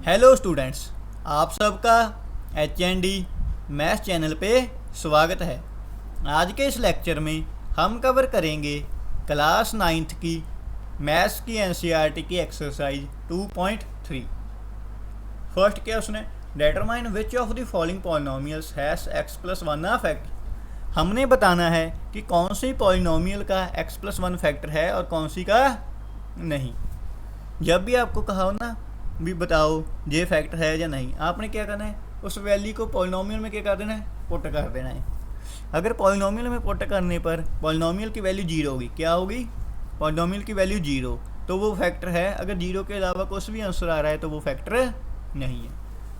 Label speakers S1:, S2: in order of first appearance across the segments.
S1: Hello students, आप सबका HND maths channel पे स्वागत है। आज के इस लेक्चर में हम कवर करेंगे क्लास 9th की मैथ्स की NCERT की एक्सरसाइज 2.3। फर्स्ट क्वेश्चन है, determine which of the following polynomials has x+1 factor. हमने बताना है कि कौन सी पॉलिनोमियल का x+1 फैक्टर है और कौन सी का नहीं। जब भी आपको कहा हो ना भी बताओ ये फैक्टर है या नहीं, आपने क्या करना है, उस वैल्यू को पॉलिनोमियल में क्या कर देना है, पुट कर देना है। अगर पॉलिनोमियल में पुट करने पर पॉलिनोमियल की वैल्यू जीरो होगी, क्या होगी, पॉलिनोमियल की वैल्यू जीरो, तो वो फैक्टर है। अगर जीरो के अलावा कुछ भी आंसर आ रहा है तो वो फैक्टर नहीं है।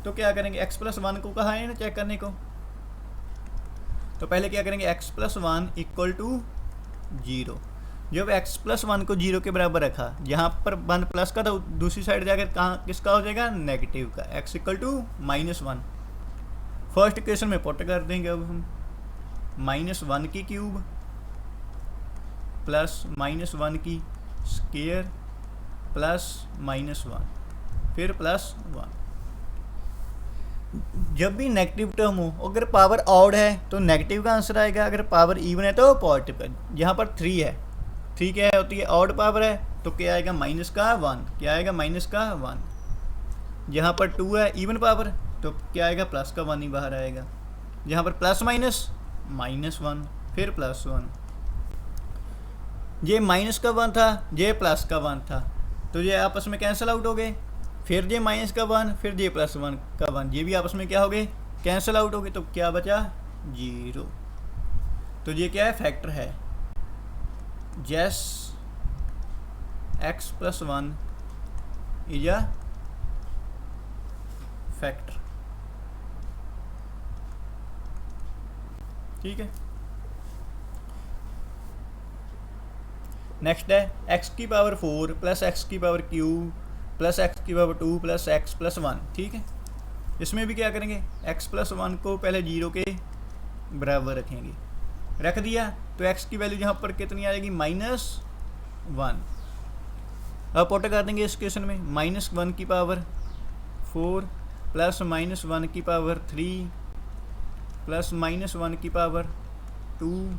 S1: तो क्या करेंगे, x+1 को कहा है ना चेक करने को, तो पहले क्या करेंगे, x+1 इक्वल टू जीरो। जब x+1 को जीरो के बराबर रखा, यहाँ पर 1 प्लस का, तो दूसरी साइड जाकर कहाँ किसका हो जाएगा, नेगेटिव का, x equal to -1। First equation में पुट कर देंगे अब हम, -1 की क्यूब प्लस -1 की स्क्वायर प्लस -1 फिर +1। जब भी नेगेटिव टर्म हो, अगर पावर ऑड है तो नेगेटिव का आंसर आएगा, अगर पावर इवन है तो पॉजिटिव का। यहाँ पर 3 है, 3 क्या होती है, ऑड पावर है, तो क्या आएगा, -1। क्या आएगा, -1। यहाँ पर 2 है, इवन पावर, तो क्या आएगा, +1 ही बाहर आएगा। यहाँ पर प्लस माइनस -1 फिर +1। ये -1 था, ये +1 था, तो ये आपस में कैंसिल आउट हो गए। फिर ये -1 फिर ये +1, ये भी आपस में क्या हो गए, कैंसिल आउट हो गए। तो क्या बचा, 0। तो ये क्या है, फैक्टर है। yes, x+1 is a factor. ठीक है, नेक्स्ट है x की पावर 4 प्लस x की पावर क्यूब प्लस x की पावर 2 प्लस x+1। ठीक है, इसमें भी क्या करेंगे, x+1 को पहले 0 के बराबर रखेंगे, रख दिया तो x की वैल्यू यहाँ पर कितनी आएगी, -1। अब पुट कर देंगे इस क्वेश्चन में, -1 की पावर 4 प्लस -1 की पावर 3 प्लस -1 की पावर 2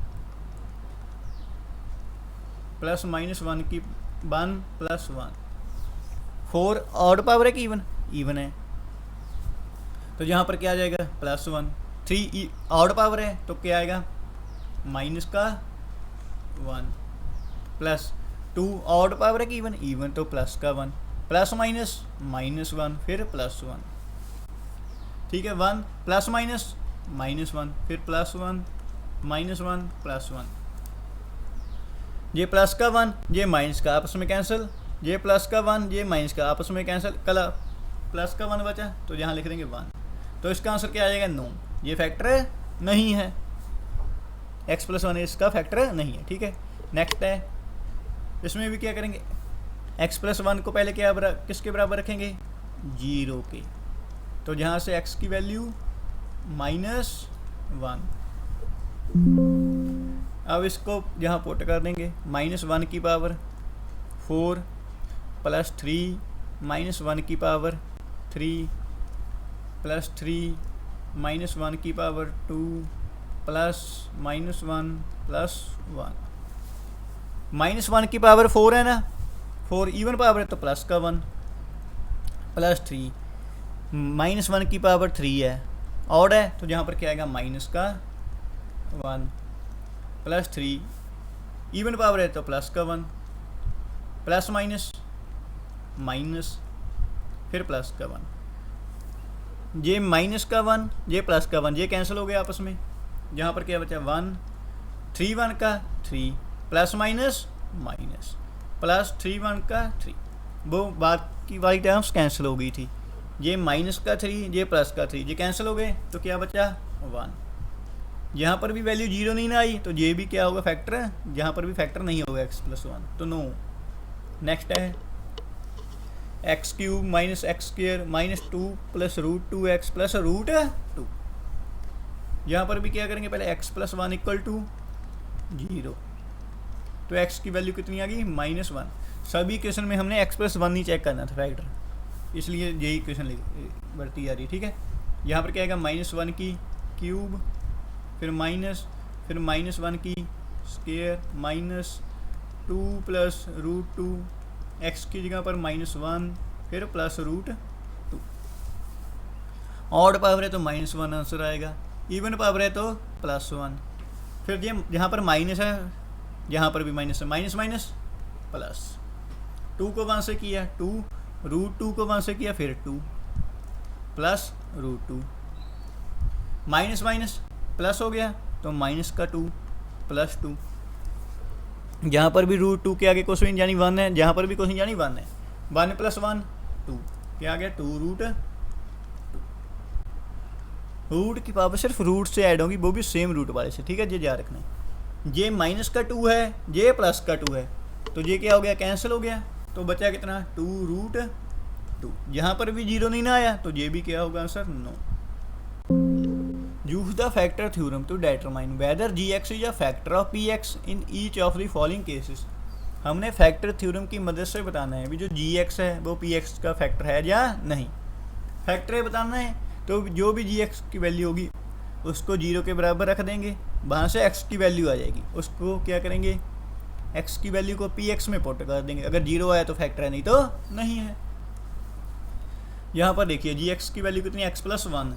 S1: प्लस -1 की 1 प्लस 1। 4 ऑड पावर है कि इवन है, तो यहाँ पर क्या आ जाएगा, +1। 3 ऑड पावर है, तो क्या आएगा, -1 प्लस 2 ऑड पावर है कि इवन, तो +1 प्लस -1 फिर +1। ठीक है, 1 प्लस -1 फिर +1 -1 +1। ये प्लस का 1 ये माइनस का आपस में कैंसिल, ये प्लस का 1 ये माइनस का आपस में कैंसिल, कल प्लस का 1 बचा तो यहाँ लिख देंगे 1। तो इसका आंसर क्या आ जाएगा, नो, ये फैक्टर नहीं है, x+1 इसका फैक्टर नहीं है। ठीक है, नेक्स्ट है, इसमें भी क्या करेंगे, x+1 को पहले क्या किसके बराबर रखेंगे, 0 के, तो जहाँ से x की वैल्यू -1। अब इसको यहाँ पुट कर देंगे, -1 की पावर 4 प्लस 3 -1 की पावर 3 प्लस 3 -1 की पावर 2 प्लस -1 प्लस 1। -1 की पावर 4 है ना, 4 इवन पावर है तो प्लस का 1 प्लस 3 -1 की पावर 3 है, ऑड है, तो यहाँ पर क्या आएगा, -1 प्लस 3 इवन पावर है तो प्लस का 1 प्लस माइनस फिर प्लस का 1। ये माइनस का 1 ये प्लस का 1 ये कैंसिल हो गया आपस में, यहाँ पर क्या बचा, 1 3 1 का 3 प्लस माइनस प्लस 3 1 का 3, वो बाकी वाली टर्म्स कैंसिल हो गई थी। ये -3 ये प्लस का 3 ये कैंसिल हो गए, तो क्या बचा, 1। यहाँ पर भी वैल्यू 0 नहीं ना आई, तो ये भी क्या होगा, फैक्टर है, यहाँ पर भी फैक्टर नहीं होगा x+1, तो नो। नेक्स्ट है x³ -x² -2 plus √2x plus √2। यहाँ पर भी क्या करेंगे, पहले x+1 इक्वल टू 0, तो x की वैल्यू कितनी आ गई, -1। सभी क्वेश्चन में हमने x+1 ही चेक करना था फैक्टर। इसलिए यही क्वेश्चन बढ़ती जा रही है, ठीक है। यहाँ पर क्या आएगा, -1 की क्यूब, फिर -1 की स्क्वायर, -2 प्लस √2, एक्स की जगह पर -1, फिर प्लस √2। ऑड पावर है तो -1 आंसर आएगा, इवन पावर है तो +1। फिर ये यहाँ पर माइनस है, यहाँ पर भी माइनस है, माइनस माइनस प्लस। 2 को 1 से किया 2, √2 को 1 से किया फिर 2, प्लस √2, माइनस माइनस प्लस हो गया तो माइनस का 2 प्लस 2। यहाँ पर भी √2 के आगे कोसाइन यानी 1 है, जहाँ पर भी कोसाइन यानी 1 है। 1 + 1 2, क्या आ गया 2√2। रूट की पावर सिर्फ रूट से ऐड होगी, वो भी सेम रूट वाले से, ठीक है। ये याद रखना है। ये माइनस का 2 है, ये प्लस का 2 है, तो ये क्या हो गया, कैंसिल हो गया। तो बचा कितना 2√2। यहाँ पर भी 0 नहीं ना आया तो ये भी क्या होगा answer, no. Use the factor theorem to determine whether gx is a factor of px in each of the following cases. हमने फैक्टर थ्योरम की मदद से बताना है भी जो gx है वो px का फैक्टर है या नहीं। फैक्टर है बताना है, तो जो भी gx की वैल्यू होगी उसको 0 के बराबर रख देंगे, वहाँ से x की वैल्यू आ जाएगी, उसको क्या करेंगे, x की वैल्यू को px में पुट कर देंगे। अगर 0 आया तो फैक्टर है, नहीं तो नहीं है। यहाँ पर देखिए gx की वैल्यू कितनी, x + 1,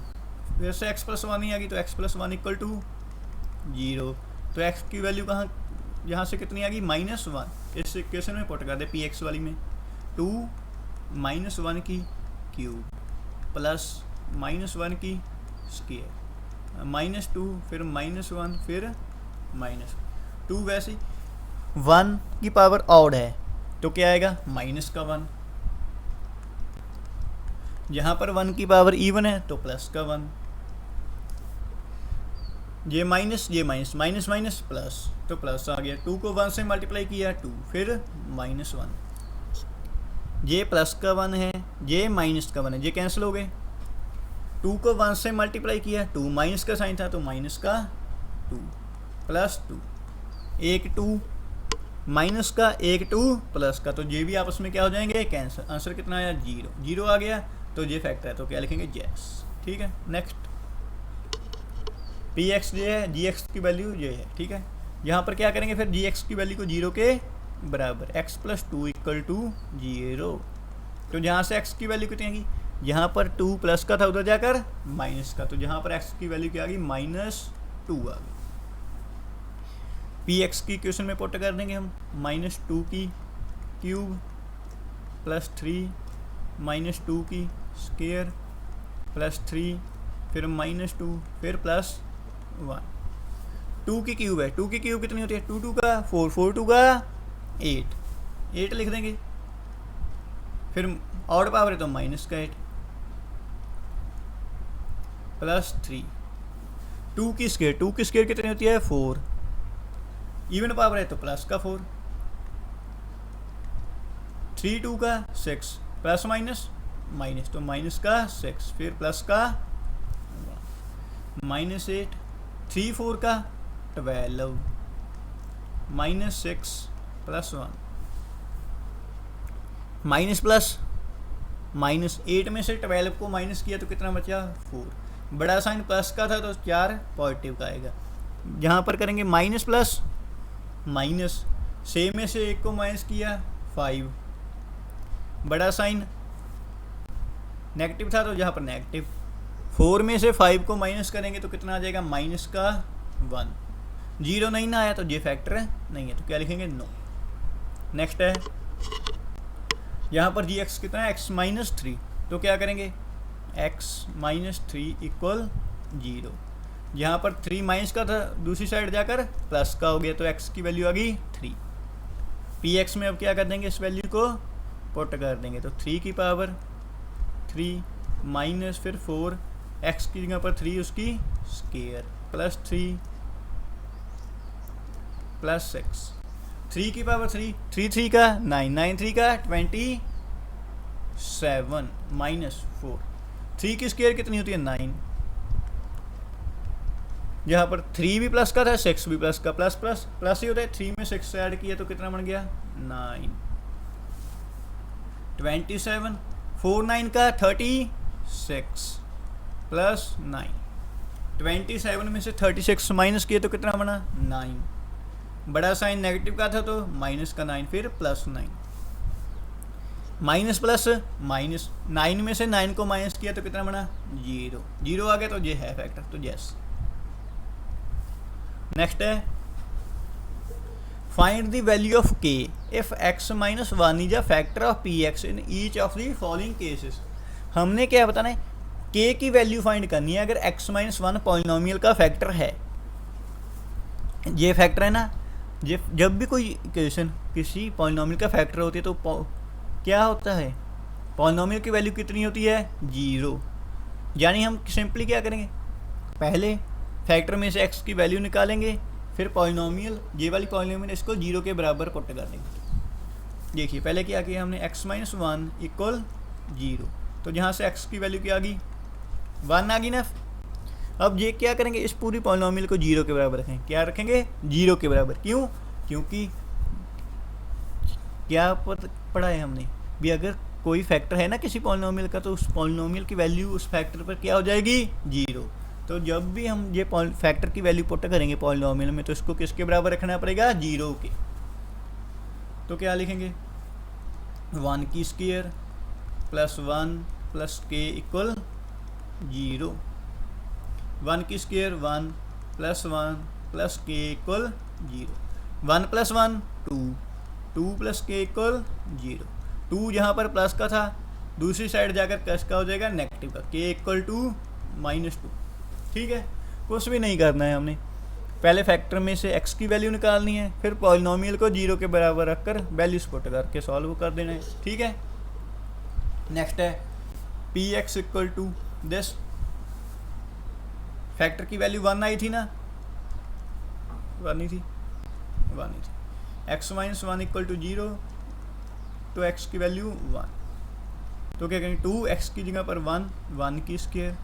S1: फिर से x + 1 ही आ गई तो x + 1 = 0। तो x की वैल्यू कहाँ, यहाँ से कितनी आ गई, -1। इस इक्वेशन में पुट कर दे px वाली में, 2 -1 की क्यूब प्लस -1 की स्क्वायर, -2 फिर -1 फिर -2। वैसे 1 की पावर ऑड है तो क्या आएगा, -1। यहाँ पर 1 की पावर इवन है तो +1। ये माइनस माइनस माइनस प्लस, तो प्लस आ गया। 2 को 1 से मल्टीप्लाई किया 2, फिर -1। ये प्लस का 1 है, ये माइनस का 1 है, ये कैंसिल हो गए। 2 को 1 से मल्टीप्लाई किया 2, माइनस का साइन था तो माइनस का 2 प्लस 2, एक 2 माइनस का, एक 2 प्लस का, तो ये भी आपस में क्या हो जाएंगे, कैंसिल। आंसर कितना आया, 0 आ गया, तो ये फैक्टर है तो क्या लिखेंगे, यस। ठीक है, नेक्स्ट px ये है, gx की वैल्यू ये है, ठीक है। यहाँ पर क्या करेंगे फिर, gx की वैल्यू को 0 के बराबर, x + 2 = 0। तो जहाँ से x की वैल्यू कितनी आएगी, यहाँ पर 2 प्लस का था उधर जाकर माइनस का, तो जहाँ पर x की वैल्यू क्या आ गई, -2 आ गई। px की इक्वेशन में पुट कर देंगे हम, -2 की क्यूब प्लस 3 -2 की स्क्वायर प्लस 3 फिर -2 फिर +1। 2 की क्यूब है, 2 की क्यूब कितनी होती है, 2 2 का 4, 4 2 का 8 लिख देंगे। फिर ऑड पावर है तो -8 प्लस 3। 2 की स्क्वायर कितनी होती है, 4। इवन पावर है तो प्लस का 4। 3 2 का 6 प्लस माइनस माइनस, तो माइनस का 6 फिर प्लस का -8। 3 4 का 12 -6 +1 माइनस प्लस माइनस। 8 में से 12 को माइनस किया तो कितना बचा, 4। बड़ा साइन प्लस का था तो 4 पॉजिटिव का आएगा। यहाँ पर करेंगे माइनस प्लस माइनस, 6 में से 1 को माइनस किया 5। बड़ा साइन नेगेटिव था तो यहाँ पर नेगेटिव। 4 में से 5 को माइनस करेंगे तो कितना आ जाएगा, -1। 0 नहीं ना आया तो ये फैक्टर है नहीं है, तो क्या लिखेंगे, नो। नेक्स्ट है, यहाँ पर gx कितना है, x - 3, तो क्या करेंगे, x - 3 = 0। यहाँ पर 3 माइनस का था, दूसरी साइड जाकर प्लस का हो गया, तो x की वैल्यू आ गई 3। px में अब क्या कर देंगे, इस वैल्यू को पुट कर देंगे, तो 3 की पावर 3 माइनस फिर 4, x की जगह पर 3 उसकी स्क्वायर प्लस 3 प्लस 6। 3 की पावर 3, 3 3 का 9, 9 3 का 27 -4। 3 की स्क्वायर कितनी होती है, 9। यहाँ पर 3 भी प्लस का था, 6 भी प्लस का, प्लस प्लस प्लस ही होता है। 3 में 6 ऐड किया तो कितना बन गया, 9। 27 4 9 का 36 प्लस 9, 27 में से 36 माइनस किए तो कितना बना 9, बड़ा साइन नेगेटिव का था तो माइनस का 9, फिर प्लस 9, माइनस प्लस माइनस, 9 में से 9 को माइनस किया तो कितना बना 0, 0 आ गया तो ये है फैक्टर, तो यस। नेक्स्ट है find the value of k if x minus 1 is a factor of px in each of the following cases. हमने क्या बताना है, k की वैल्यू फाइंड करनी है अगर x माइनस 1 पॉलिनोमियल का फैक्टर है। ये फैक्टर है ना, जब भी कोई इक्वेशन किसी पॉलिनोमियल का फैक्टर होती है तो क्या होता है, पॉलिनोमियल की वैल्यू कितनी होती है 0। यानी हम सिंपली क्या करेंगे, पहले फैक्टर में से x की वैल्यू निकालेंगे, फिर पॉलिनोमियल, ये वाली पॉलिनोमियल इसको 0 के बराबर पुट कर देंगे। देखिए पहले क्या किया हमने, x माइनस 1 इक्वल 0, तो जहाँ से x की वैल्यू क्या आ गई 1 आ गई ना। अब ये क्या करेंगे, इस पूरी पॉलिनोमियल को 0 के बराबर रखेंगे। क्या रखेंगे 0 के बराबर, क्यों, क्योंकि क्या पढ़ा है हमने भी, अगर कोई फैक्टर है ना किसी पॉलिनोमियल का तो उस पॉलिनोमियल की वैल्यू उस फैक्टर पर क्या हो जाएगी 0। तो जब भी हम ये फैक्टर की वैल्यू पुट करेंगे पॉलिनोमियल में तो इसको किसके बराबर रखना पड़ेगा 0 के। तो क्या लिखेंगे 1 की स्क्वायर प्लस 1 प्लस के इक्वल 0, 1 की स्क्वायर 1 प्लस 1 प्लस के इक्वल 0, 1 प्लस 1 2, 2 प्लस के इक्वल 0, 2 जहाँ पर प्लस का था दूसरी साइड जाकर प्लस का हो जाएगा नेगेटिव का, के इक्वल टू -2। ठीक है, कुछ भी नहीं करना है हमने, पहले फैक्टर में से x की वैल्यू निकालनी है, फिर पॉलिनोमियल को 0 के बराबर रखकर वैल्यूज पुट करके सॉल्व कर देना है। ठीक है, नेक्स्ट है px equal to this, factor की वैल्यू 1 आई थी ना, 1 ही थी, x माइनस 1 इक्वल टू 0, तो x की वैल्यू 1, तो क्या करेंगे 2x की जगह पर 1, 1 की स्क्वायर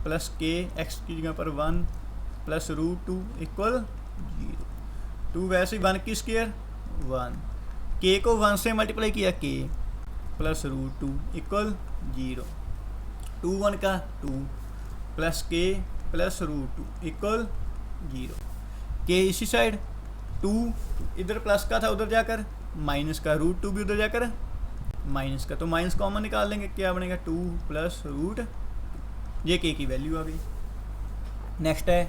S1: प्लस के x की जगह पर 1 प्लस √2 इक्वल 0, 2 वैसे 1 की स्क्वायर 1, के को 1 से मल्टीप्लाई किया के प्लस √2 इक्वल 0, 2 1 का 2 प्लस के प्लस √2 इक्वल 0, के इसी साइड 2 इधर प्लस का था उधर जाकर माइनस का, √2 भी उधर जाकर माइनस का, तो माइनस कॉमन निकाल लेंगे, क्या बनेगा 2 प्लस √, ये के की वैल्यू आ गई। नेक्स्ट है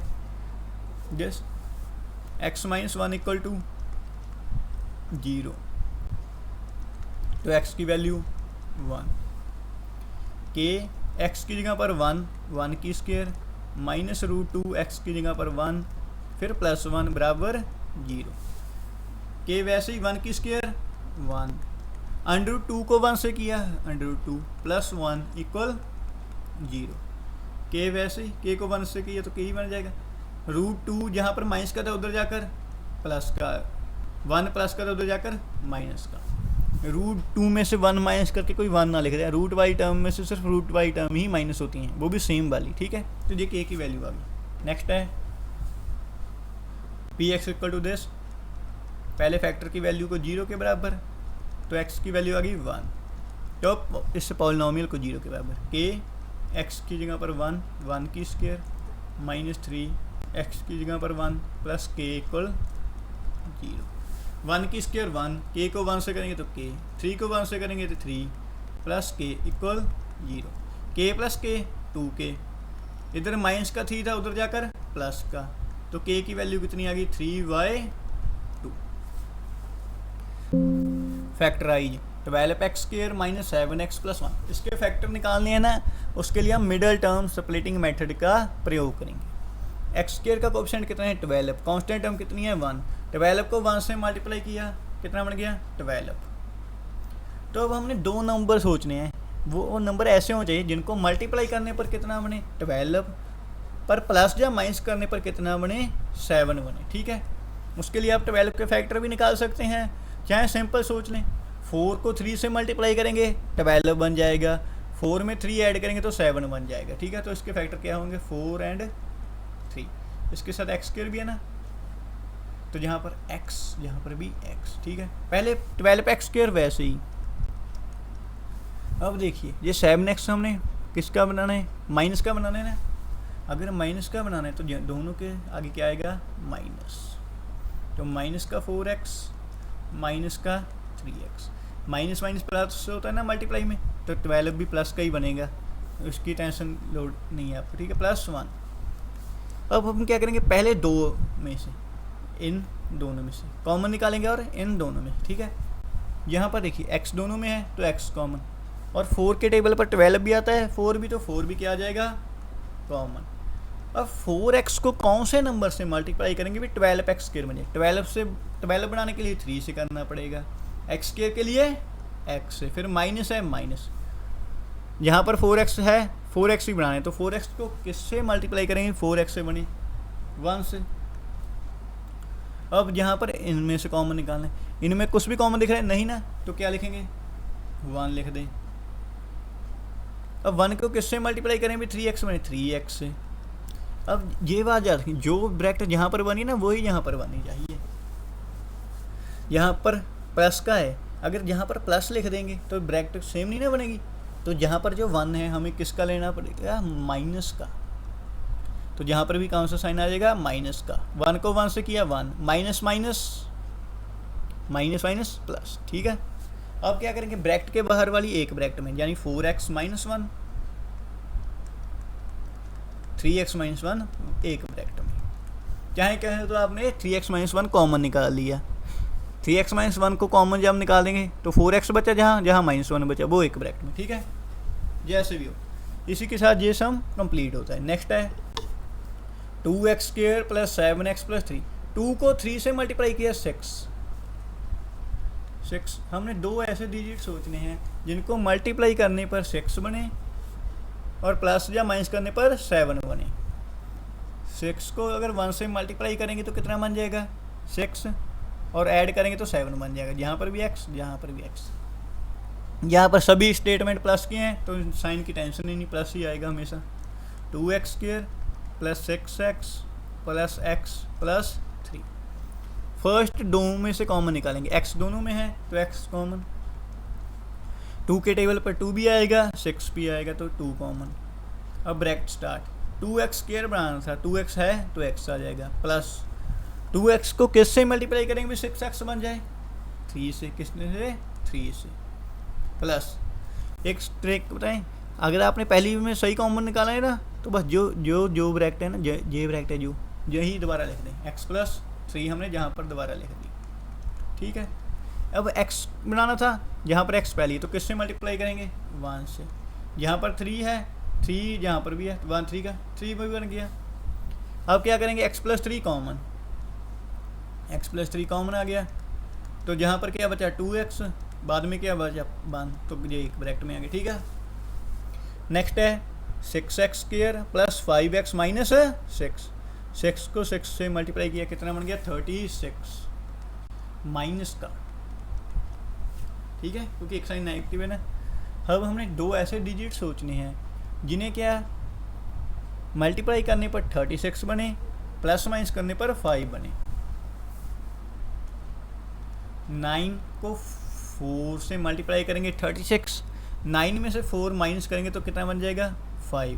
S1: जस x माइनस 1 इक्वल टू 0, तो x की वैल्यू 1, के x की जगह पर 1, 1 की स्क्वायर माइनस √2 x की जगह पर 1 फिर प्लस 1 बराबर 0, के वैसे ही 1 की स्क्वायर 1, √2 को 1 से किया √2 प्लस 1 इक्वल 0, के वैसे ही के को 1 से किया तो के ही बन जाएगा, √2 जहाँ पर माइनस का था उधर जाकर प्लस का, 1 प्लस का था उधर जाकर माइनस का, √2 में से 1 माइनस करके कोई 1 ना लिख दिया, रूट वाली टर्म में से सिर्फ रूट वाली टर्म ही माइनस होती हैं, वो भी सेम वाली। ठीक है, तो ये के की वैल्यू आ गई। नेक्स्ट है px इक्वल टू दिस, पहले फैक्टर की वैल्यू को 0 के बराबर, तो x की वैल्यू आ गई 1, तो इस पॉलिनोमियल को 0 के बराबर, के x की जगह पर 1, 1 की स्क्वायर माइनस 3 x की जगह पर 1 प्लस के इक्वल 0, 1 की स्क्वायर 1, के को 1 से करेंगे तो के, 3 को 1 से करेंगे तो 3 प्लस के इक्वल 0, के प्लस के 2 के, इधर माइनस का 3 था उधर जाकर प्लस का, तो के की वैल्यू कितनी आ गई 3/2। Factorise 12x² minus 7x plus 1, इसके फैक्टर निकालने हैं ना, उसके लिए हम मिडल टर्म स्प्लिटिंग मेथड का प्रयोग करेंगे। x² का कोएफिशिएंट कितना है 12, कांस्टेंट टर्म कितनी है 1, 12 को 1 से मल्टीप्लाई किया कितना बन गया 12। तो अब हमने दो नंबर सोचने हैं, वो नंबर ऐसे होने चाहिए जिनको मल्टीप्लाई करने पर कितना बने 12, पर प्लस या माइनस करने पर कितना बने 7 बने। ठीक है, उसके लिए आप 12 के फैक्टर भी निकाल सकते हैं, चाहे सिंपल सोच लें, 4 को 3 से मल्टीप्लाई करेंगे 12 बन जाएगा, 4 में 3 ऐड करेंगे तो 7 बन जाएगा। ठीक है, तो इसके फैक्टर क्या होंगे 4 और 3, इसके साथ x² भी है ना, तो यहाँ पर x यहाँ पर भी x। ठीक है, पहले 12x², वैसे ही अब देखिए ये 7x हमने किसका बनाना है, माइनस का बनाना है ना। अगर माइनस का बनाना है तो दोनों के आगे क्या आएगा, माइनस। तो माइनस का 4x माइनस का 3x, माइनस माइनस प्लस होता है ना मल्टीप्लाई में, तो 12 भी प्लस का ही बनेगा, उसकी टेंशन लोड नहीं है आपको, ठीक है, +1। अब हम क्या करेंगे, पहले दो में से, इन दोनों में से कॉमन निकालेंगे और इन दोनों में, ठीक है। यहाँ पर देखिए x दोनों में है तो x कॉमन, और 4 के टेबल पर 12 भी आता है, 4 भी, तो 4 भी क्या आ जाएगा, कॉमन। अब 4x को कौन से नंबर से मल्टीप्लाई करेंगे भी 12x² बने, 12 बनाने के लिए 3 से करना पड़ेगा, x² के लिए x से, फिर माइनस है माइनस, यहाँ पर 4x है, 4x ही बनाना है, तो 4x को किससे मल्टीप्लाई करेंगे, 4x से बने 1 से। अब यहाँ पर इनमें से कॉमन निकालना है, इनमें कुछ भी कॉमन दिख रहा है नहीं ना, तो क्या लिखेंगे, 1 लिख दें। अब 1 को किससे मल्टीप्लाई करें भी 3x बने, 3x से। अब ये बात याद रखिए, जो ब्रैकेट यहाँ पर बनी ना वही यहाँ पर बननी चाहिए, यहाँ पर प्लस का है, अगर यहाँ पर प्लस लिख देंगे तो ब्रैकेट सेम नहीं ना बनेगी, तो जहाँ पर जो 1 है हमें किसका लेना पड़ेगा, माइनस का, तो जहाँ पर भी कौन सा साइन आ जाएगा, माइनस का। 1 को 1 से किया 1, minus minus minus minus plus, ठीक है। अब क्या करेंगे, ब्रैकेट के बाहर वाली एक ब्रैकेट में, यानी 4x माइनस 1, 3x माइनस 1 एक ब्रैकेट में, चाहे कहें तो आपने 3x माइनस 1 कॉमन निकाल लिया, 3x माइनस 1 को कॉमन जब निकाल देंगे तो 4x बचा, जहाँ जहाँ -1 बचा वो एक ब्रैकेट में, ठीक है। जैसे भी हो, इसी के साथ ये सम कंप्लीट होता है। नेक्स्ट है 2x² + 7x + 3, 2 को 3 से मल्टीप्लाई किया 6। हमने दो ऐसे डिजिट सोचने हैं जिनको मल्टीप्लाई करने पर 6 बने और प्लस या माइनस करने पर 7 बने। 6 को अगर 1 से मल्टीप्लाई करेंगे तो कितना बन जाएगा, 6, और ऐड करेंगे तो 7 बन जाएगा, जहाँ पर भी x, जहाँ पर भी x। यहाँ पर सभी स्टेटमेंट प्लस के हैं तो साइन की टेंशन ही नहीं, प्लस ही आएगा हमेशा। 2x² + 6x + x + 3। फर्स्ट दो में से कॉमन निकालेंगे, x दोनों में है तो x कॉमन, 2 के टेबल पर 2 भी आएगा, 6 भी आएगा, तो 2 कॉमन। अब ब्रैकेट स्टार्ट, 2x² बनाना था, 2x है तो x आ जाएगा, प्लस 2x को किससे मल्टीप्लाई करेंगे भी 6x बन जाए, 3 से, किसने से, 3 से, प्लस एक ट्रिक बताएं, अगर आपने पहली में सही कॉमन निकाला है ना तो बस जो ब्रैकेट है ना, ये ब्रैकेट है जो यही दोबारा लिख दें, x + 3 हमने जहाँ पर दोबारा लिख दी, ठीक है। अब x बनाना था, जहाँ पर x पहली तो किससे मल्टीप्लाई करेंगे, 1 से, यहाँ पर 3 है, 3 जहाँ पर भी है, 1 3 का 3 भी बन गया। अब क्या करेंगे, x + 3 कॉमन, x + 3 कॉमन आ गया, तो जहाँ पर क्या बचा 2x, बाद में क्या बचा 1, तो ये एक ब्रैकेट में आ गया, ठीक है। नेक्स्ट है 6x² + 5x - 6, 6 को 6 से मल्टीप्लाई किया, कितना बन गया 36 माइनस का, ठीक है, क्योंकि एक साइन नेगेटिव है ना। अब हमने दो ऐसे डिजिट सोचने हैं जिन्हें क्या मल्टीप्लाई करने पर 36 बने, प्लस माइनस करने पर 5 बने। 9 को 4 से मल्टीप्लाई करेंगे 36, 9 में से 4 माइनस करेंगे तो कितना बन जाएगा 5।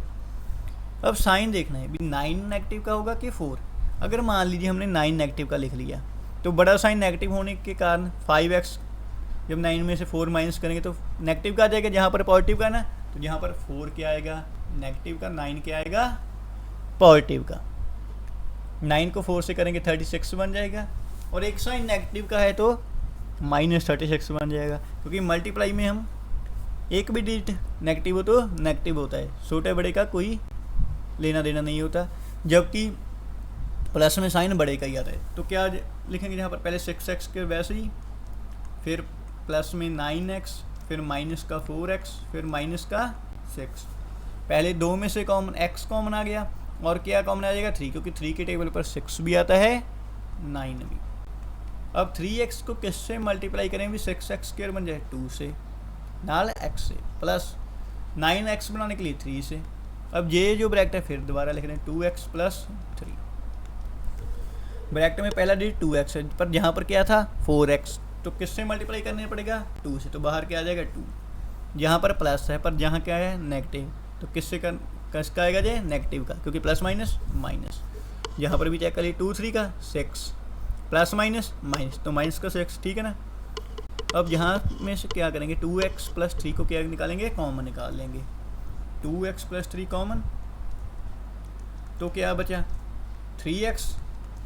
S1: अब साइन देखना है भी 9 नेगेटिव का होगा कि 4। अगर मान लीजिए हमने 9 नेगेटिव का लिख लिया तो बड़ा साइन नेगेटिव होने के कारण 5x, जब 9 में से 4 माइनस करेंगे तो नेगेटिव का आ जाएगा, जहाँ पर पॉजिटिव का ना, तो जहाँ पर 4 क्या आएगा नेगेटिव का, 9 क्या आएगा पॉजिटिव का। 9 को 4 से करेंगे 36 बन जाएगा, और एक साइन नेगेटिव का है तो -36 बन जाएगा, क्योंकि मल्टीप्लाई में हम एक भी डिजिट नेगेटिव हो तो नेगेटिव होता है, छोटे बड़े का कोई लेना देना नहीं होता, जबकि प्लस में साइन बड़े का ही आता है। तो क्या लिखेंगे यहाँ पर, पहले 6x के वैसे ही, फिर प्लस में 9x, फिर माइनस का 4x, फिर माइनस का 6। पहले दो में से कॉमन x कॉमन आ गया, और क्या कॉमन आ जाएगा 3, क्योंकि 3 के टेबल पर 6 भी आता है, 9 भी। अब 3x को किससे मल्टीप्लाई करें भी 6x² बन जाए 2 से, नाल x से, प्लस 9x बनाने के लिए 3 से। अब ये जो ब्रैकेट है फिर दोबारा लिख रहे हैं 2x + 3। ब्रैकेट में पहला डिजिट 2x है, पर यहाँ पर क्या था 4x, तो किससे मल्टीप्लाई करना पड़ेगा 2 से, तो बाहर क्या आ जाएगा 2। यहाँ पर प्लस है, पर जहाँ क्या है नेगेटिव, तो किसका आएगा जे नेगेटिव का, क्योंकि प्लस माइनस माइनस। यहाँ पर भी चेक कर लीजिए 2 3 का 6 प्लस माइनस माइनस, तो माइनस का 6, ठीक है ना। अब यहाँ में से क्या करेंगे, 2x प्लस 3 को क्या निकालेंगे, कॉमन निकाल लेंगे। 2x प्लस 3 कॉमन, तो क्या बचा 3x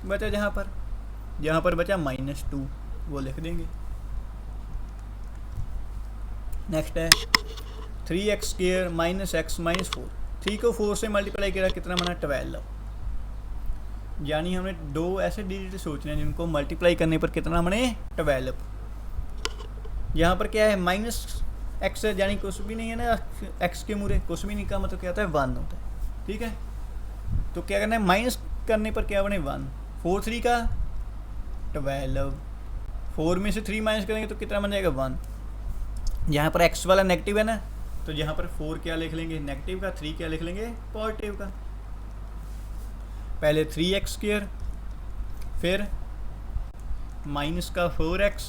S1: बचा, जहाँ पर बचा -2, वो लिख देंगे। नेक्स्ट है 3x² माइनस x माइनस 4। 3 को 4 से मल्टीप्लाई किया, कितना बना 12। यानी हमने दो ऐसे डिजिट सोचने हैं जिनको मल्टीप्लाई करने पर कितना बने 12। यहाँ पर क्या है -x है, यानी कुछ भी नहीं है ना, x के मूरे कुछ भी नहीं का मतलब क्या होता है 1 होता है, ठीक है। तो क्या करना है, माइनस करने पर क्या बने 1। 4 3 का 12, 4 में से 3 माइनस करेंगे तो कितना बन जाएगा 1। यहाँ पर x वाला नेगेटिव है ना, तो यहाँ पर 4 क्या लिख लेंगे नेगेटिव का, 3 क्या लिख लेंगे पॉजिटिव का। पहले 3x², फिर माइनस का 4x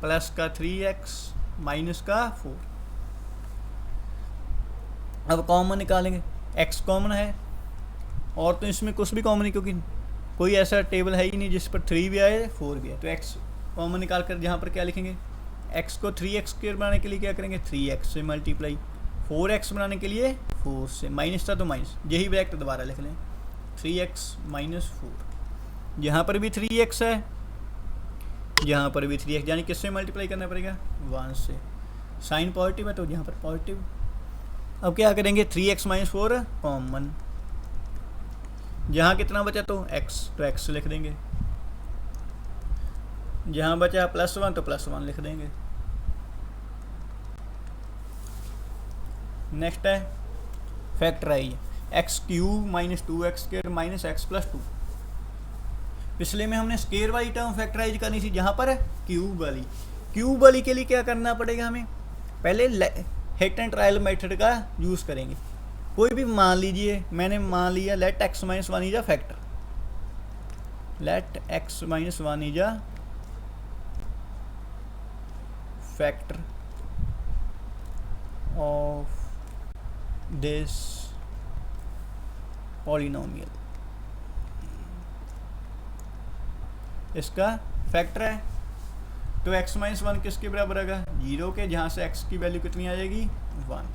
S1: प्लस का 3x माइनस का 4। अब कॉमन निकालेंगे, x कॉमन है और तो इसमें कुछ भी कॉमन नहीं, क्योंकि कोई ऐसा टेबल है ही नहीं जिस पर 3 भी आए 4 भी आए। तो x कॉमन निकाल कर यहाँ पर क्या लिखेंगे, x को 3x² बनाने के लिए क्या करेंगे 3x से मल्टीप्लाई, 4x बनाने के लिए 4 से, माइनस था तो माइनस, यही ब्रैकेट दोबारा लिख लें 3x माइनस 4। यहाँ पर भी 3x है, यहाँ पर भी 3x, यानी किससे मल्टीप्लाई करना पड़ेगा 1 से। साइन पॉजिटिव है तो यहाँ पर पॉजिटिव। अब क्या करेंगे 3x माइनस 4 कॉमन, यहाँ कितना बचा तो x, तो x लिख देंगे। जहाँ बचा +1 तो +1 लिख देंगे। नेक्स्ट है factorise, x³ minus 2x² minus x plus 2। पिछले में हमने स्केयर वाली टर्म फैक्टराइज करनी थी, जहाँ पर क्यूब वाली के लिए क्या करना पड़ेगा हमें, पहले हिट एंड ट्रायल मेथड का यूज़ करेंगे। कोई भी मान लीजिए, मैंने मान लिया let x minus 1 is a factor, let x minus 1 is a factor of this polynomial, इसका फैक्टर है। तो x माइनस 1 किसके बराबर आएगा 0 के, जहाँ से x की वैल्यू कितनी आ जाएगी 1।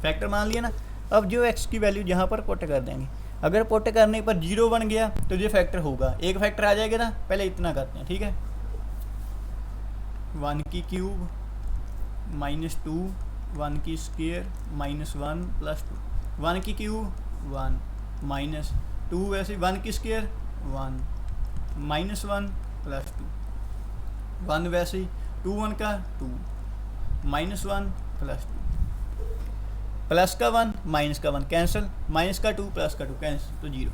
S1: फैक्टर मान लिया ना। अब जो x की वैल्यू जहाँ पर पुट कर देंगे, अगर पुट करने पर 0 बन गया तो ये फैक्टर होगा, एक फैक्टर आ जाएगा ना। पहले इतना करते हैं, ठीक है। 1 की क्यूब माइनस 2, 1 की स्क्वायर माइनस 1 प्लस 2, 1 की क्यूब 1 माइनस 2, वैसे 1 की स्क्वायर 1 माइनस 1 प्लस 2, 1 वैसे ही 2 1 का 2 माइनस 1 प्लस 2, प्लस का 1 माइनस का 1 कैंसिल, माइनस का 2 प्लस का 2 कैंसिल, तो 0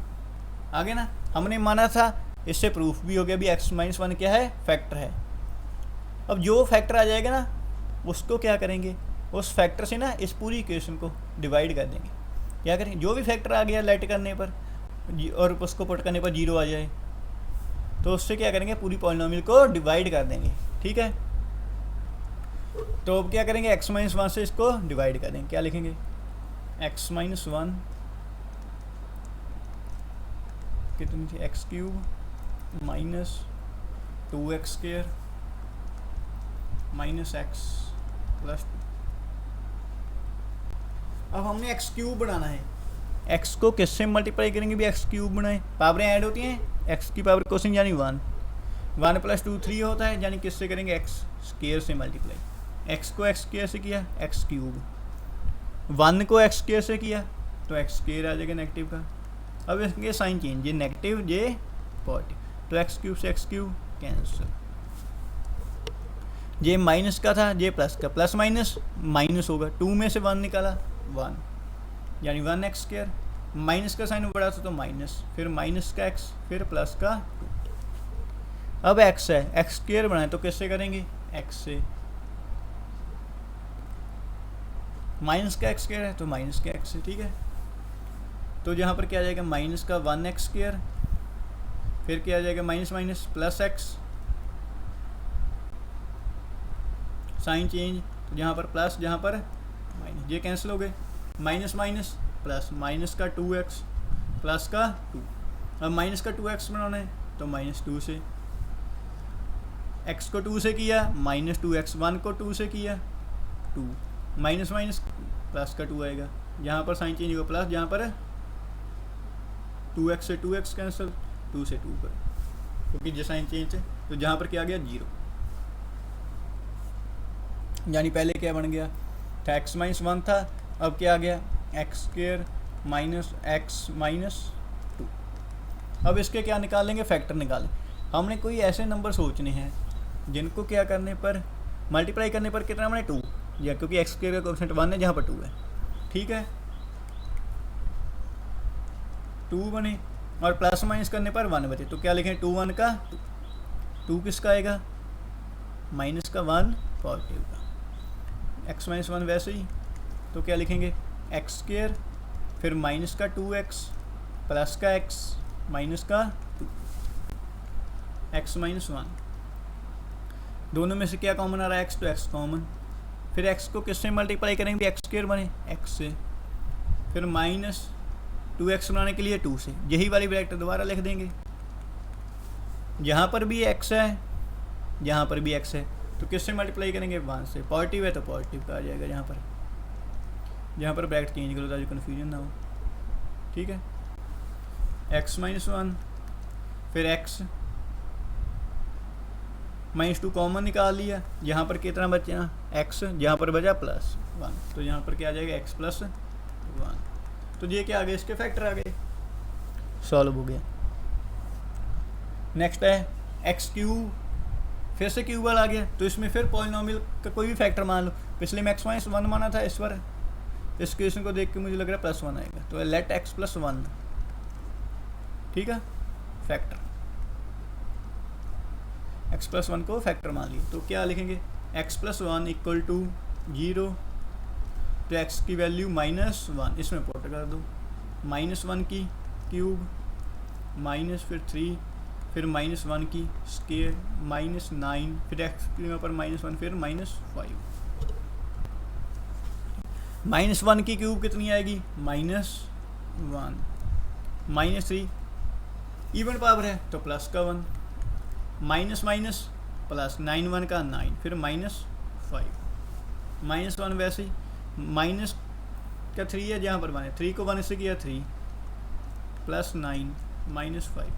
S1: आगे ना। हमने माना था, इससे प्रूफ भी हो गया भी x माइनस 1 क्या है फैक्टर है। अब जो फैक्टर आ जाएगा ना उसको क्या करेंगे, उस फैक्टर से ना इस पूरी इक्वेशन को डिवाइड कर देंगे। क्या करें, जो भी फैक्टर आ गया लेट करने पर और उसको पुट करने पर 0 आ जाए, तो उससे क्या करेंगे पूरी पॉलिनोमियल को डिवाइड कर देंगे, ठीक है। तो अब क्या करेंगे x माइनस 1 से इसको डिवाइड कर देंगे, क्या लिखेंगे x माइनस 1 कितनी थी x³ minus 2x² minus x plus 2। अब हमने x³ बनाना है, x को किससे मल्टीप्लाई करेंगे भी x³ बनाए, पावरें ऐड होती हैं, x की पावर कोशिश यानी 1 प्लस 2 3 होता है, यानी किससे करेंगे x² से मल्टीप्लाई। x को x² से किया x³, 1 को x² से किया तो x² आ जाएगा नेगेटिव का। अब इसके साइन चेंज, ये नेगेटिव ये पॉजिटिव, तो x³ से x³ कैंसिल, ये माइनस का था ये प्लस का, प्लस माइनस माइनस होगा, 2 में से 1 निकाला 1 यानी 1x², माइनस का साइन बड़ा था तो माइनस, फिर माइनस का x, फिर प्लस का 2। अब x है, x² बनाए तो किससे करेंगे x से, माइनस का x² है तो माइनस का x से, ठीक है। तो यहाँ पर क्या आ जाएगा माइनस का 1x², फिर क्या आ जाएगा minus minus plus x, sign change जहाँ पर प्लस, जहाँ पर माइनस, ये कैंसिल हो गए, माइनस माइनस प्लस, माइनस का 2x प्लस का 2। अब माइनस का 2x बनाना है तो -2 से, x को 2 से किया -2x, 1 को 2 से किया 2, माइनस माइनस प्लस का 2 आएगा, यहाँ पर साइन चेंज होगा प्लस, जहाँ पर 2x से 2x कैंसिल, 2 से 2 पर, क्योंकि जो साइन चेंज है तो जहाँ पर क्या आ गया 0, यानी पहले क्या बन गया था x माइनस 1 था, अब क्या आ गया x square minus x minus 2। अब इसके क्या निकालेंगे, फैक्टर निकालें। हमने कोई ऐसे नंबर सोचने हैं जिनको क्या करने पर, मल्टीप्लाई करने पर कितना बने 2, या क्योंकि एक्स स्क्वायर का कोएफिशिएंट 1 है जहाँ पर 2 है, ठीक है 2 बने, और प्लस माइनस करने पर 1 बचे, तो क्या लिखें 2 1 का 2 किसका आएगा, माइनस का 1 पॉजिटिव का, एक्स माइनस 1 वैसे ही, तो क्या लिखेंगे एक्स स्क्वायर फिर माइनस का 2x प्लस का x माइनस का 2, x माइनस 1, दोनों में से क्या कॉमन आ रहा है x, तो x कॉमन, फिर x को किससे मल्टीप्लाई करेंगे, एक्स स्क्वायर बने x से, फिर माइनस 2x बनाने के लिए 2 से, यही वाली ब्रैकेट दोबारा लिख देंगे, यहाँ पर भी x है यहाँ पर भी x है, तो किससे मल्टीप्लाई करेंगे 1 से, पॉजिटिव है तो पॉजिटिव का आ जाएगा, जहाँ पर ब्रैकेट चेंज करो ताकि कन्फ्यूजन ना हो, ठीक है x माइनस 1 फिर x माइनस 2 कॉमन निकाल लिया, यहाँ पर कितना बचा x, जहाँ पर बचा प्लस 1, तो यहाँ पर क्या आ जाएगा x प्लस 1, तो ये क्या आ गया, इसके फैक्टर आ गए, सॉल्व हो गया। नेक्स्ट है एक्स क्यूब, फिर से क्यूब वाला आ गया, तो इसमें फिर पॉलिनोमियल का कोई भी फैक्टर मान लो, पिछले में x माइनस 1 माना था, इस बार इस क्वेश्चन को देख के मुझे लग रहा है +1 आएगा, तो लेट x प्लस 1, ठीक है फैक्टर, x प्लस 1 को फैक्टर मान लिया, तो क्या लिखेंगे x प्लस 1 इक्वल टू 0, तो x की वैल्यू -1 इसमें पुट कर दो, -1 की क्यूब माइनस फिर 3 फिर -1 की स्क्वायर -9 फिर x के ऊपर -1 फिर -5, -1 की क्यूब कितनी आएगी -1, -3 इवन पावर है तो प्लस का 1, माइनस माइनस प्लस 9 1 का 9 फिर -5, -1 वैसे ही माइनस का 3 है, जहाँ पर 1 है 3 को 1 से किया 3 प्लस 9 -5,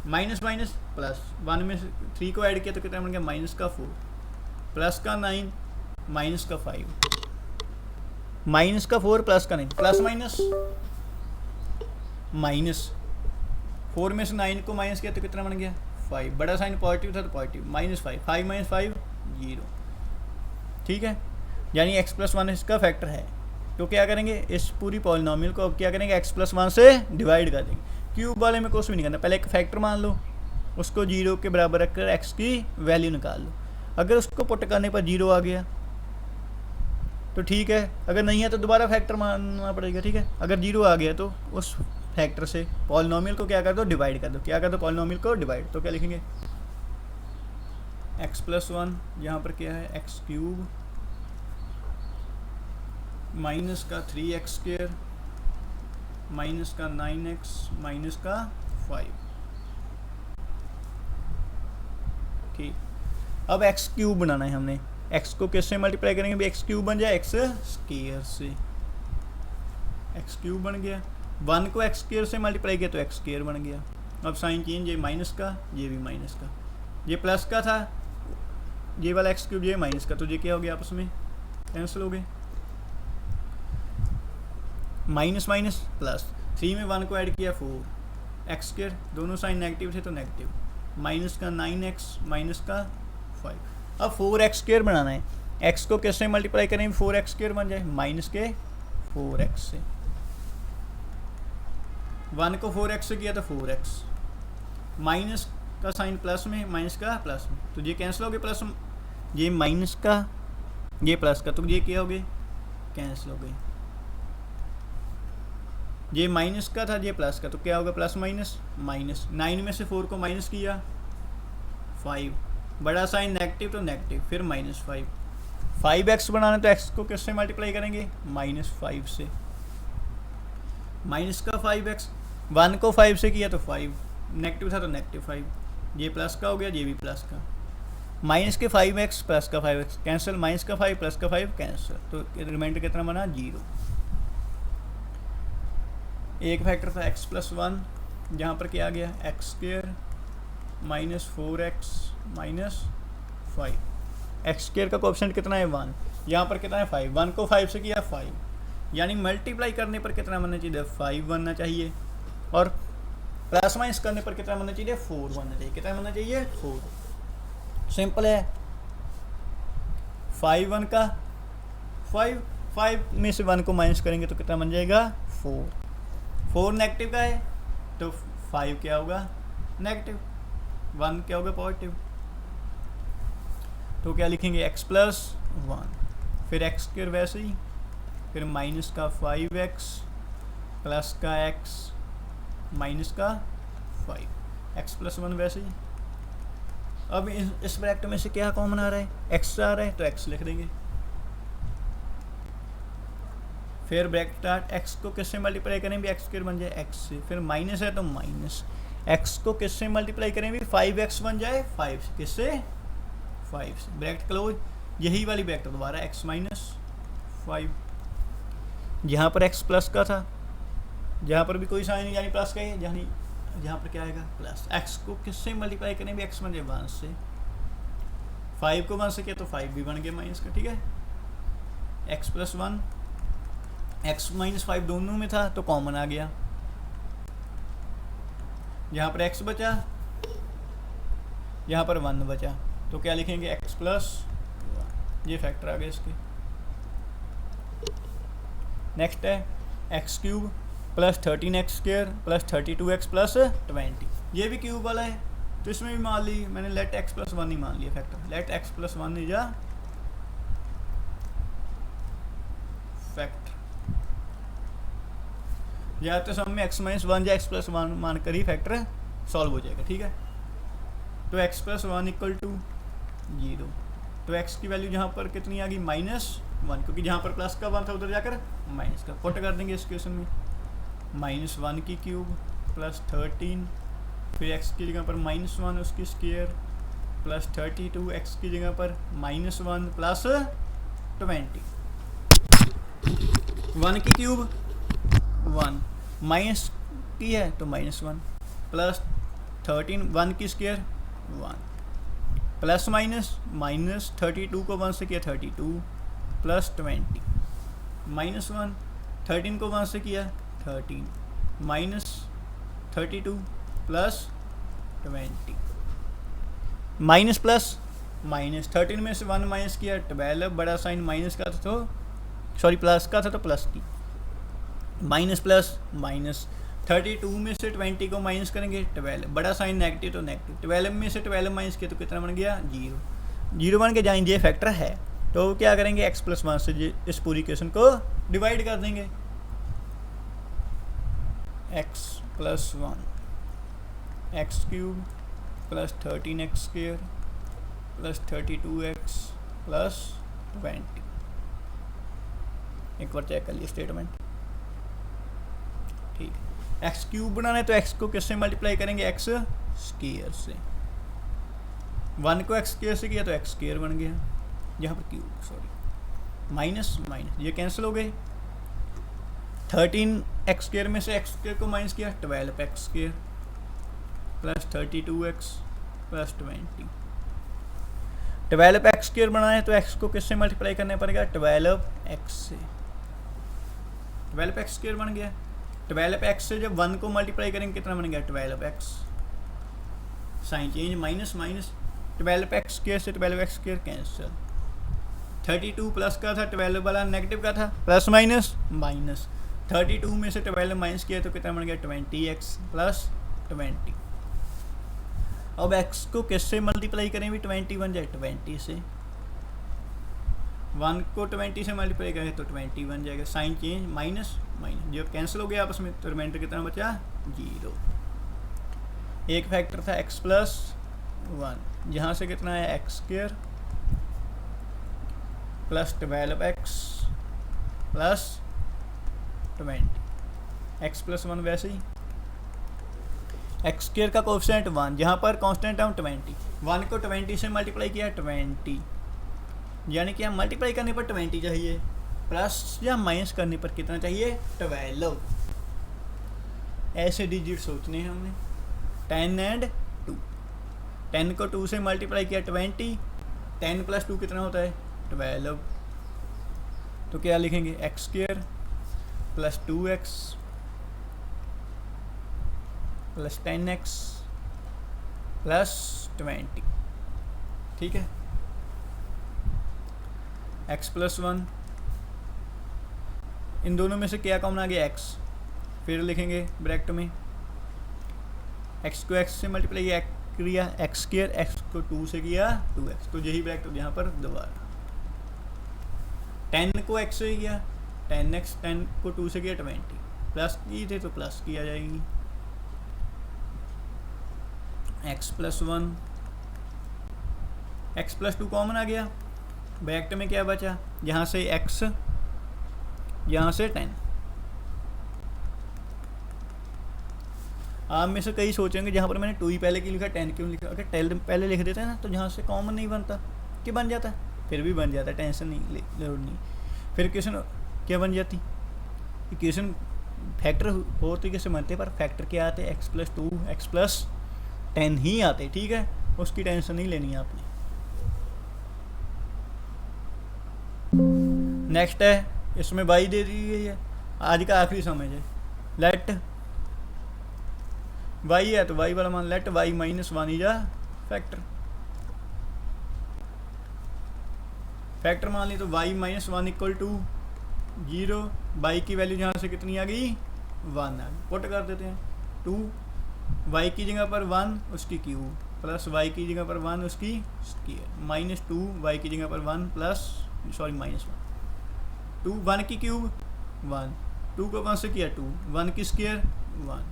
S1: माइनस माइनस प्लस 1 में 3 को ऐड किया तो कितना बन गया -4 प्लस का 9 माइनस का 5, -4 प्लस का 9, प्लस माइनस -4 में से 9 को माइनस किया तो कितना बन गया 5, बड़ा साइन पॉजिटिव था तो पॉजिटिव, -5 5 - 5 0, ठीक है, यानी x प्लस 1 इसका फैक्टर है, तो क्या करेंगे इस पूरी पॉलिनोमियल को अब क्या करेंगे x प्लस 1 से डिवाइड कर देंगे, क्यूब वाले में कुछ भी नहीं करना, पहले एक फैक्टर मान लो, उसको 0 के बराबर रखकर x की वैल्यू निकाल लो, अगर उसको पुट करने पर 0 आ गया तो ठीक है, अगर नहीं है तो दोबारा फैक्टर मानना पड़ेगा, ठीक है, अगर 0 आ गया तो उस फैक्टर से पॉलिनोमियल को क्या कर दो डिवाइड कर दो, क्या कर दो पॉलिनोमियल को डिवाइड, तो क्या लिखेंगे x प्लस 1 यहाँ पर क्या है एक्स क्यूब माइनस का 3x स्क्वायर माइनस का 9x माइनस का 5, ठीक, अब x क्यूब बनाना है हमने, x को किससे मल्टीप्लाई करेंगे भी x क्यूब बन जाए x स्क्वायर से, x क्यूब बन गया, 1 को x स्क्वायर से मल्टीप्लाई किया तो x स्क्वायर बन गया, अब साइन चेंज, ये माइनस का ये भी माइनस का, ये प्लस का था ये वाला x क्यूब ये माइनस का, तो ये क्या हो गया आपस में कैंसिल हो गए, माइनस माइनस प्लस, 3 में 1 को ऐड किया 4 एक्स स्क्वायर, दोनों साइन नेगेटिव थे तो नेगेटिव, माइनस का 9x माइनस का 5, अब 4x स्क्वायर बनाना है, x को किससे मल्टीप्लाई करेंगे 4x स्क्वायर बन जाए माइनस के 4x से, 1 को 4x से किया तो 4x, माइनस का साइन प्लस में माइनस का प्लस में, तो ये कैंसिल हो गए, प्लस ये माइनस का ये प्लस का, तो ये क्या हो गए कैंसिल हो गए, ये माइनस का था ये प्लस का, तो क्या होगा प्लस माइनस माइनस, 9 में से 4 को माइनस किया 5, बड़ा साइन नेगेटिव तो नेगेटिव फिर -5, 5x बनाना तो x को किससे मल्टीप्लाई करेंगे, -5 से। माइनस का 5x, 1 को 5 से किया तो 5, नेगेटिव था तो -5, ये प्लस का हो गया, ये भी प्लस का। माइनस के 5x प्लस का 5x कैंसिल, माइनस का 5 प्लस का 5 कैंसिल, तो रिमाइंडर कितना बना, 0। एक फैक्टर था x + 1, जहाँ पर क्या आ गया, x² -4x -5, x² का कोएफिशिएंट कितना है, 1, यहाँ पर कितना है 5, 1 को 5 से किया 5, यानी मल्टीप्लाई करने पर कितना बनना चाहिए, 5 बनना चाहिए, और प्लस माइनस करने पर कितना बनना चाहिए, 4 बनना चाहिए। कितना बनना चाहिए, 4। सिंपल है। 5 1 का 5 में से 1 को माइनस करेंगे तो कितना बन जाएगा, 4 नेगेटिव का है तो 5 क्या होगा, नेगेटिव, 1 क्या होगा, पॉजिटिव। तो क्या लिखेंगे, x + 1, फिर x² वैसे ही, फिर माइनस का 5x प्लस का x माइनस का 5, x + 1 वैसे ही। अब इस ब्रैकेट में से क्या कॉमन आ रहा है, x आ रहा है तो x लिख देंगे। फिर ब्रैकेट स्टार्ट, x को किससे मल्टीप्लाई करें भी, x² बन जाए x से, फिर माइनस है तो माइनस, x को किससे मल्टीप्लाई करें भी, 5x बन जाए 5 से, किससे, 5 से, ब्रैकेट क्लोज। यही वाली ब्रैकेट दोबारा x - 5, जहाँ पर x प्लस का था, जहाँ पर भी कोई साइन नहीं, यानी प्लस का ही, जहाँ पर क्या आएगा, प्लस। x को किससे मल्टीप्लाई करें भी, x बन जाए 1 से, 5 को 1 से किया तो 5 भी बन गया माइनस का, ठीक है। x + 1, x - 5 दोनों में था तो कॉमन आ गया, यहाँ पर x बचा, यहाँ पर 1 बचा, तो क्या लिखेंगे, x + 1, ये फैक्टर आ गए इसके। नेक्स्ट है x³ + 13x² + 32x + 20, ये भी क्यूब वाला है, तो इसमें भी मान ली मैंने लेट x + 1 ही मान लिया factor, let x + 1 is a factor, या तो सम में x - 1 या x + 1 मान कर ही फैक्टर सॉल्व हो जाएगा, ठीक है। तो x + 1 = 0, तो x की वैल्यू यहाँ पर कितनी आ गई, -1, क्योंकि जहाँ पर प्लस का 1 था उधर जाकर माइनस का, पुट कर देंगे इस क्वेश्चन में, -1 की क्यूब + 13, फिर x की जगह पर -1 उसकी स्क्वायर + 32, x की जगह पर -1 + 20, 1 की क्यूब 1, माइनस की है तो -1 + 13, 1 की स्क्वायर 1, प्लस माइनस 32 को 1 से किया 32 + 20, -1, 13 को 1 से किया 13, -32 + 20, माइनस प्लस माइनस, 13 में से 1 माइनस किया 12, बड़ा साइन माइनस का था तो सॉरी प्लस का था तो प्लस की, माइनस प्लस माइनस, 32 में से 20 को माइनस करेंगे 12, बड़ा साइन नेगेटिव तो नेगेटिव, 12 में से 12 माइनस किया तो कितना बन गया, 0 बन के जाएंगे, ये फैक्टर है, तो क्या करेंगे, x + 1 से इस पूरी इक्वेशन को डिवाइड कर देंगे, x + 1 x³ + 13x² + 32x + 20, एक बार चेक कर लिए स्टेटमेंट, ठीक है। x³ बनाना है तो x को किससे मल्टीप्लाई करेंगे, x² से, 1 को x² से किया तो x² बन गया, यहाँ पर क्यूब सॉरी, माइनस ये कैंसिल हो गए, 13x² में से x² को माइनस किया 12x² + 32x + 20, 12x² बनाना है तो x को किससे मल्टीप्लाई करना पड़ेगा, 12x से, 12x² बन गया, 12x से जब 1 को मल्टीप्लाई करेंगे कितना बन गया, 12x, sign change, minus 12x² से 12x² कैंसिल, 32 प्लस का था, 12 वाला नेगेटिव का था, प्लस माइनस 32 में से 12 माइनस किया तो कितना बन गया, 20x + 20, अब x को किससे मल्टीप्लाई करें भी, 20 बन जाए 20 से, 1 को 20 से मल्टीप्लाई करें तो 20 बन जाएगा, साइन चेंज, माइनस जो कैंसिल हो गया आपस में, तो रिमाइंडर कितना बचा, 0। एक फैक्टर था x + 1, यहाँ से कितना है, x² plus 12x plus 20, x plus 1 वैसे ही एक्स स्क्र का कोफिशिएंट 1, जहाँ पर कांस्टेंट टर्म 20, 1 को 20 से मल्टीप्लाई किया 20, यानी कि हम मल्टीप्लाई करने पर 20 चाहिए, प्लस या माइनस करने पर कितना चाहिए 12। ऐसे डिजिट सोचने हैं हमने 10 एंड 2, 10 को 2 से मल्टीप्लाई किया 20, 10 प्लस 2 कितना होता है 12। तो क्या लिखेंगे x square plus 2x plus 10x plus 20, ठीक है। x प्लस 1, इन दोनों में से क्या कॉमन आ गया x, फिर लिखेंगे ब्रैकेट में x को x से मल्टीप्लाई किया एक्स स्क्र, x को 2 से किया 2x, तो यही ब्रैकेट यहाँ पर दोबारा 10 को x से किया 10x, 10 को 2 से किया 20, प्लस की थे तो प्लस की आ जाएगी, x plus 1, x plus 2 common आ गया, ब्रैकेट में क्या बचा, यहाँ से x, यहाँ से 10। आप में से कई सोचेंगे जहाँ पर मैंने 2 ही पहले क्यों लिखा 10 क्यों लिखा, अगर 10 पहले लिख देते हैं ना तो जहाँ से कॉमन नहीं बनता कि बन जाता है, फिर भी बन जाता है, टेंशन नहीं जरूर नहीं। फिर इक्वेशन क्या बन जाती, इक्वेशन फैक्टर हो तरीके से बनते पर फैक्टर क्या आते, x प्लस 2 x प्लस 10 ही आते, ठीक है, उसकी टेंशन नहीं लेनी है आपने। नेक्स्ट है, इसमें y दे दी गई है, आज का आखिरी समझ है, लेट y है तो y वाला मान let y minus 1 is a factor, factor मान ली तो y minus 1 equal to 0, y की वैल्यू जहाँ से कितनी आ गई 1 आ गई, पुट कर देते हैं 2, y की जगह पर 1 उसकी क्यूब प्लस y की जगह पर 1 उसकी स्क्वायर माइनस 2 y की जगह पर 1 प्लस माइनस 1, 2 1 की क्यूब 1, 2 को 1 से किया 2, 1 की स्क्वायर 1,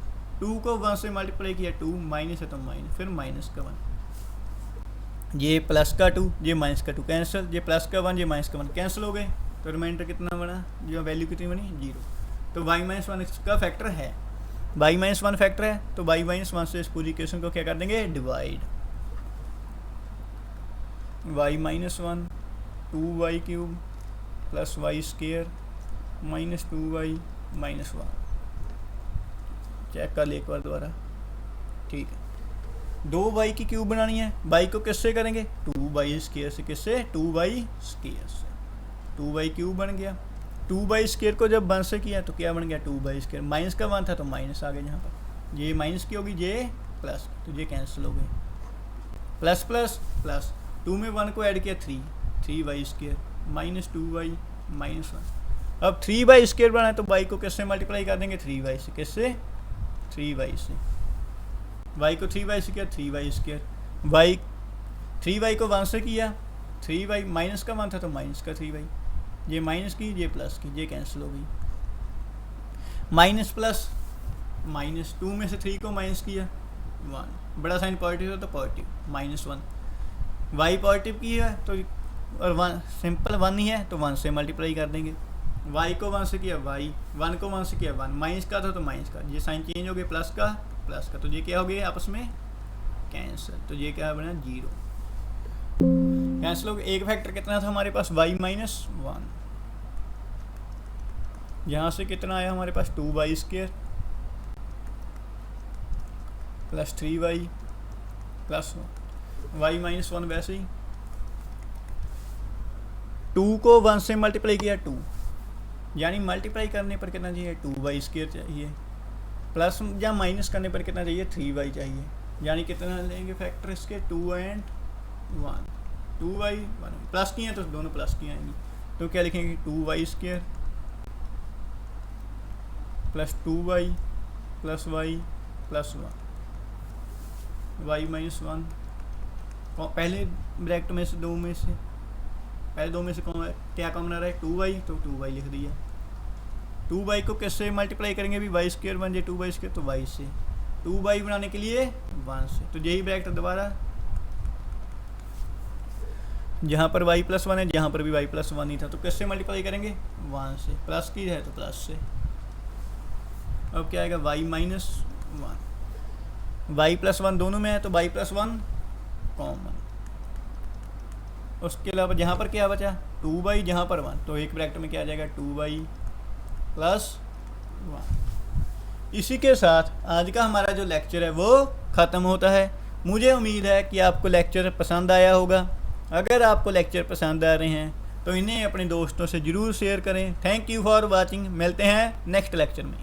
S1: 2 को 1 से मल्टीप्लाई किया 2, माइनस है तो माइनस, फिर माइनस का 1, ये प्लस का 2 ये माइनस का 2 कैंसिल, ये प्लस का 1 ये माइनस का 1 कैंसिल हो गए, तो रिमाइंडर कितना बना, जो वैल्यू कितनी बनी 0। तो y माइनस 1 इसका फैक्टर है, y माइनस 1 फैक्टर है तो y माइनस 1 से इस पूरी इक्वेशन को क्या कर देंगे divide, y minus 1 2y cube plus y square minus 2y minus 1, check कर ले एक बार दोबारा, ठीक है। 2y की क्यूब बनानी है, y को किससे करेंगे 2y स्क्वायर से, किससे 2y स्क्वायर से, 2y क्यूब बन गया, 2y स्क्वायर को जब 1 से किया तो क्या बन गया 2y स्क्वायर, माइनस का 1 था तो माइनस आ गया, यहाँ पर ये माइनस की होगी ये प्लस, तो ये कैंसिल हो गए, प्लस प्लस प्लस, 2 में 1 को ऐड किया 3y square minus 2y minus 1, अब 3y स्क्वायर बना है तो y को किससे मल्टीप्लाई कर देंगे 3y से, किससे 3y से, y को 3y से किया 3y स्क्वायर, y 3y को 1 से किया 3y माइनस का 1 था तो माइनस का 3y, ये माइनस की ये प्लस की, ये कैंसिल हो गई, माइनस प्लस माइनस, 2 में से 3 को माइनस किया 1, बड़ा साइन पॉजिटिव है तो पॉजिटिव माइनस 1, y पॉजिटिव की है तो और 1 सिंपल 1 ही है तो 1 से मल्टीप्लाई कर देंगे, y को 1 से किया y, 1 को 1 से किया 1, माइनस का था तो माइनस का, ये साइन चेंज हो गया प्लस का, तो ये क्या हो गया आपस में कैंसिल, तो ये क्या बना 0 कैंसिल हो गया। एक फैक्टर कितना था हमारे पास y माइनस 1, यहाँ से कितना आया हमारे पास 2y square plus 3y plus y minus 1, वैसे ही 2 को 1 से मल्टीप्लाई किया 2, यानी मल्टीप्लाई करने पर कितना चाहिए 2y स्क्वायर चाहिए, प्लस या माइनस करने पर कितना चाहिए 3y चाहिए, यानी कितना लेंगे फैक्टर इसके 2 एंड 1, 2y 1, प्लस की हैं तो दोनों प्लस की आएंगी, तो क्या लिखेंगे 2y square plus 2y plus y plus 1, y minus 1, पहले ब्रैकेट में से पहले 2 में से क्या कॉमन आ रहा है 2y, तो 2y लिख दिया, 2y को किससे मल्टीप्लाई करेंगे भी y स्क्वायर बन जाए 2y स्क्वायर, तो y से, 2y बनाने के लिए 1 से, तो यही ब्रैकेट दोबारा, जहाँ पर y+1 है, जहाँ पर भी y+1 ही था, तो किससे मल्टीप्लाई करेंगे? 1 से। प्लस की है तो प्लस से। अब क्या आएगा? y-1, y+1 दोनों में है तो y+1 कॉमन। उसके अलावा यहाँ पर क्या बचा? 2y, जहाँ पर 1, तो एक ब्रैकेट में क्या आ जाएगा? 2y + 1। इसी के साथ आज का हमारा जो लेक्चर है वो ख़त्म होता है। मुझे उम्मीद है कि आपको लेक्चर पसंद आया होगा। अगर आपको लेक्चर पसंद आ रहे हैं तो इन्हें अपने दोस्तों से ज़रूर शेयर करें। Thank you for watching. मिलते हैं नेक्स्ट लेक्चर में।